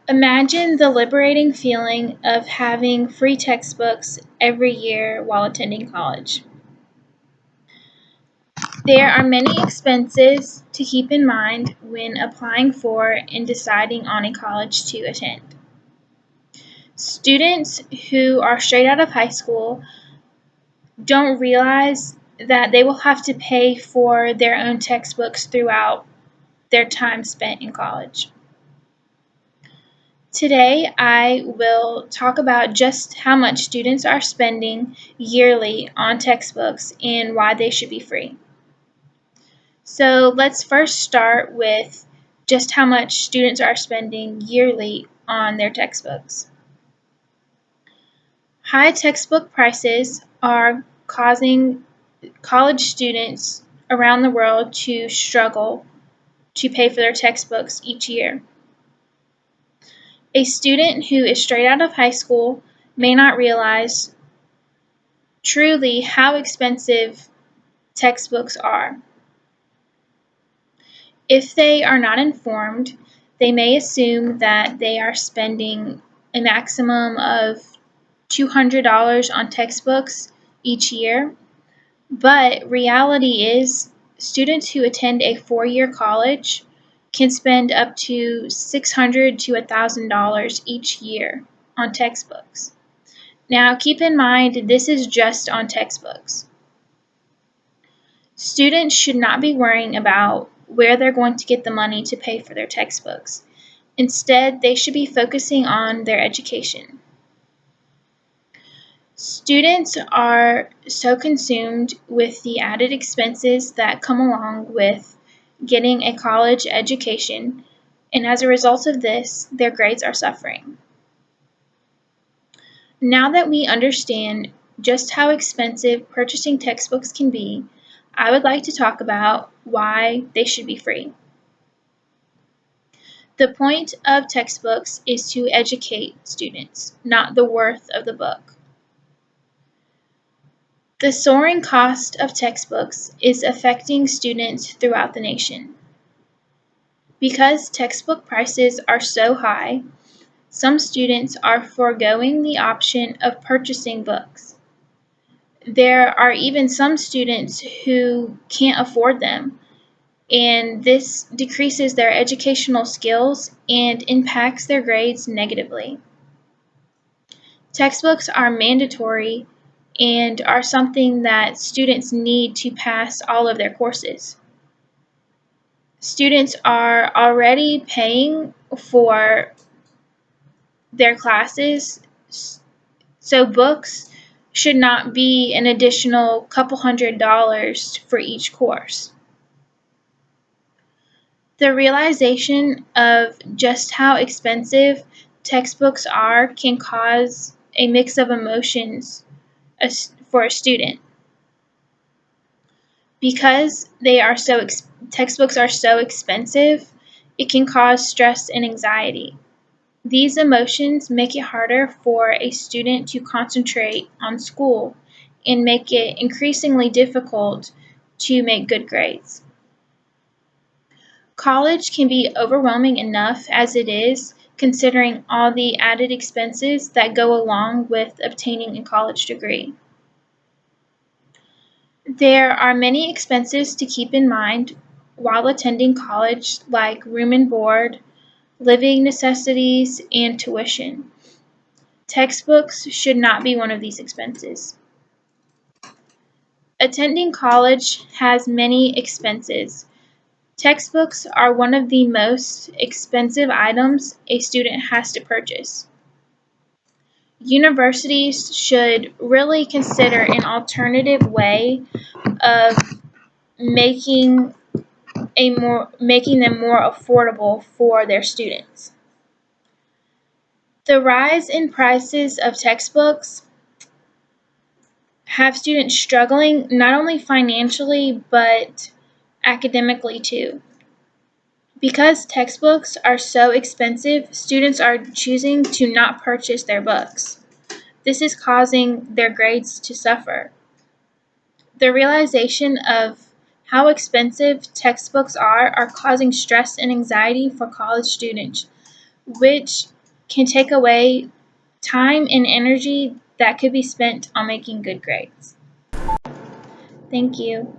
Imagine the liberating feeling of having free textbooks every year while attending college. There are many expenses to keep in mind when applying for and deciding on a college to attend. Students who are straight out of high school don't realize that they will have to pay for their own textbooks throughout their time spent in college. Today, I will talk about just how much students are spending yearly on textbooks and why they should be free. So, let's first start with just how much students are spending yearly on their textbooks. High textbook prices are causing college students around the world to struggle to pay for their textbooks each year. A student who is straight out of high school may not realize truly how expensive textbooks are. If they are not informed, they may assume that they are spending a maximum of $200 on textbooks each year, but reality is students who attend a 4-year college can spend up to $600 to $1,000 each year on textbooks. Now, keep in mind, this is just on textbooks. Students should not be worrying about where they're going to get the money to pay for their textbooks. Instead, they should be focusing on their education. Students are so consumed with the added expenses that come along with getting a college education, and as a result of this, their grades are suffering. Now that we understand just how expensive purchasing textbooks can be, I would like to talk about why they should be free. The point of textbooks is to educate students, not the worth of the book. The soaring cost of textbooks is affecting students throughout the nation. Because textbook prices are so high, some students are foregoing the option of purchasing books. There are even some students who can't afford them, and this decreases their educational skills and impacts their grades negatively. Textbooks are mandatory and are something that students need to pass all of their courses. Students are already paying for their classes, so books should not be an additional couple $100 for each course. The realization of just how expensive textbooks are can cause a mix of emotions for a student. Because textbooks are so expensive, it can cause stress and anxiety. These emotions make it harder for a student to concentrate on school and make it increasingly difficult to make good grades. College can be overwhelming enough as it is, considering all the added expenses that go along with obtaining a college degree. There are many expenses to keep in mind while attending college, like room and board, living necessities, and tuition. Textbooks should not be one of these expenses. Attending college has many expenses. Textbooks are one of the most expensive items a student has to purchase. Universities should really consider an alternative way of making making them more affordable for their students. The rise in prices of textbooks have students struggling not only financially but academically too. Because textbooks are so expensive, students are choosing to not purchase their books. This is causing their grades to suffer. The realization of how expensive textbooks are causing stress and anxiety for college students, which can take away time and energy that could be spent on making good grades. Thank you.